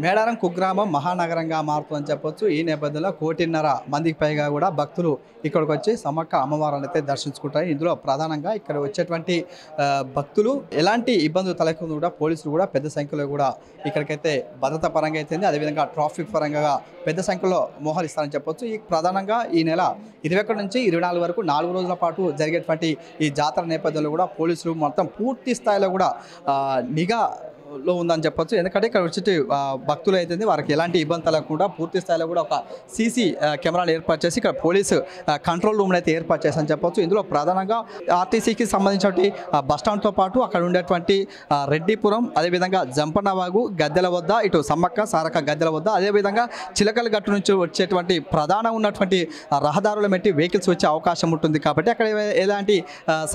మేడారం కుగ్రామం మహానగరంగా మారుతుందని చెప్పొచ్చు. ఈ నేపథ్యంలో 1,500,000 మందికి పైగా కూడా భక్తులు ఇక్కడికి వచ్చి సమ్మక్క అమ్మవారిని అయితే దర్శించుకుంటారు. ఇందులో ప్రధానంగా ఇక్కడ వచ్చేటువంటి భక్తులు ఎలాంటి ఇబ్బందులు తలెత్తకుండా కూడా పోలీసులు కూడా పెద్ద సంఖ్యలో కూడా ఇక్కడికైతే భద్రతా పరంగా అయితే అదేవిధంగా ట్రాఫిక్ పరంగా పెద్ద సంఖ్యలో మోహరిస్తారని చెప్పొచ్చు. ఈ ప్రధానంగా ఈ నెల 21 నుంచి 24 వరకు 4 రోజుల పాటు జరిగేటువంటి ఈ జాతర నేపథ్యంలో కూడా పోలీసులు మొత్తం పూర్తి స్థాయిలో కూడా నిఘా లో ఉందని చెప్పొచ్చు. ఎందుకంటే ఇక్కడ వచ్చి భక్తులు అయితే వారికి ఎలాంటి ఇబ్బంది కలగకుండా పూర్తి స్థాయిలో కూడా ఒక సీసీ కెమెరాలు ఏర్పాటు చేసి ఇక్కడ పోలీసు కంట్రోల్ రూమ్ అయితే ఏర్పాటు చేశారని చెప్పొచ్చు. ఇందులో ప్రధానంగా ఆర్టీసీకి సంబంధించినటువంటి బస్టాండ్తో పాటు అక్కడ ఉండేటువంటి రెడ్డిపురం, అదేవిధంగా జంపన్నవాగు గద్దెల వద్ద, ఇటు సమ్మక్క సారక్క గద్దెల వద్ద, అదేవిధంగా చిలకల గట్టు నుంచి వచ్చేటువంటి ప్రధాన ఉన్నటువంటి రహదారుల మెట్టి వెహికల్స్ వచ్చే అవకాశం ఉంటుంది. కాబట్టి అక్కడ ఎలాంటి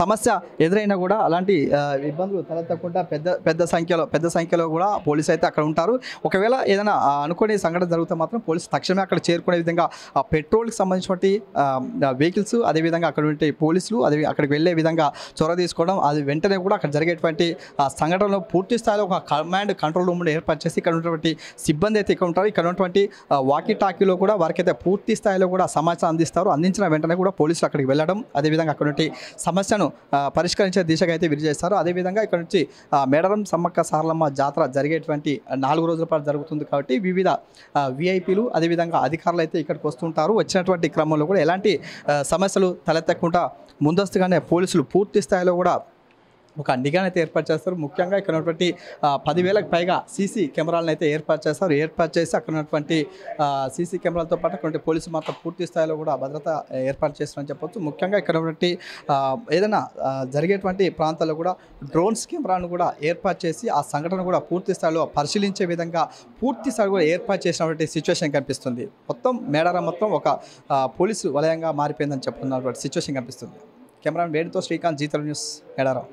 సమస్య ఎదురైనా కూడా అలాంటి ఇబ్బందులు తలెత్తకుండా పెద్ద సంఖ్యలో కూడా పోలీసు అయితే అక్కడ ఉంటారు. ఒకవేళ ఏదైనా అనుకోని సంఘటన జరిగితే మాత్రం పోలీసు తక్షణమే అక్కడ చేరుకునే విధంగా ఆ పెట్రోల్కి సంబంధించినటువంటి వెహికల్స్, అదేవిధంగా అక్కడ ఉండే పోలీసులు అక్కడికి వెళ్ళే విధంగా చొరవ తీసుకోవడం, అది వెంటనే కూడా అక్కడ జరిగేటువంటి సంఘటనలో పూర్తి స్థాయిలో ఒక కమాండ్ కంట్రోల్ రూమ్ ఏర్పాటు చేసి ఇక్కడ ఉన్నటువంటి సిబ్బంది అయితే ఇక్కడ ఉంటారు. ఇక్కడ ఉన్నటువంటి వాకీ టాకీలో కూడా వారికైతే పూర్తి స్థాయిలో కూడా సమాచారం అందిస్తారు. అందించిన వెంటనే కూడా పోలీసులు అక్కడికి వెళ్ళడం, అదేవిధంగా అక్కడ నుండి సమస్యను పరిష్కరించే దిశగా అయితే విరిచేస్తారు. అదేవిధంగా ఇక్కడ నుంచి మేడారం సమ్మక్క సారలమ్మ జాతర జరిగేటువంటి 4 రోజుల పాటు జరుగుతుంది. కాబట్టి వివిధ విఐపీలు, అదేవిధంగా అధికారులు అయితే ఇక్కడికి వస్తుంటారు. వచ్చినటువంటి క్రమంలో కూడా ఎలాంటి సమస్యలు తలెత్తకుండా ముందస్తుగానే పోలీసులు పూర్తి స్థాయిలో కూడా ఒక నిఘాను అయితే ఏర్పాటు చేస్తారు. ముఖ్యంగా ఇక్కడ ఉన్నటువంటి 10,000కు పైగా సీసీ కెమెరాలను అయితే ఏర్పాటు చేస్తారు. ఏర్పాటు చేసి అక్కడ ఉన్నటువంటి సీసీ కెమెరాలతో పాటు అక్కడ పోలీసులు మాత్రం పూర్తి స్థాయిలో కూడా భద్రత ఏర్పాటు చేస్తారని చెప్పొచ్చు. ముఖ్యంగా ఇక్కడ ఉన్నటువంటి ఏదైనా జరిగేటువంటి ప్రాంతాల్లో కూడా డ్రోన్స్ కెమెరాను కూడా ఏర్పాటు చేసి ఆ సంఘటన కూడా పూర్తి స్థాయిలో పరిశీలించే విధంగా పూర్తి స్థాయిలో కూడా ఏర్పాటు చేసినటువంటి సిచ్యువేషన్ కనిపిస్తుంది. మొత్తం మేడారం మొత్తం ఒక పోలీసు వలయంగా మారిపోయిందని చెప్తున్నటువంటి సిచ్యువేషన్ కనిపిస్తుంది. కెమెరామెన్ వేణుతో శ్రీకాంత్, జీ తెలుగు న్యూస్, మేడారం.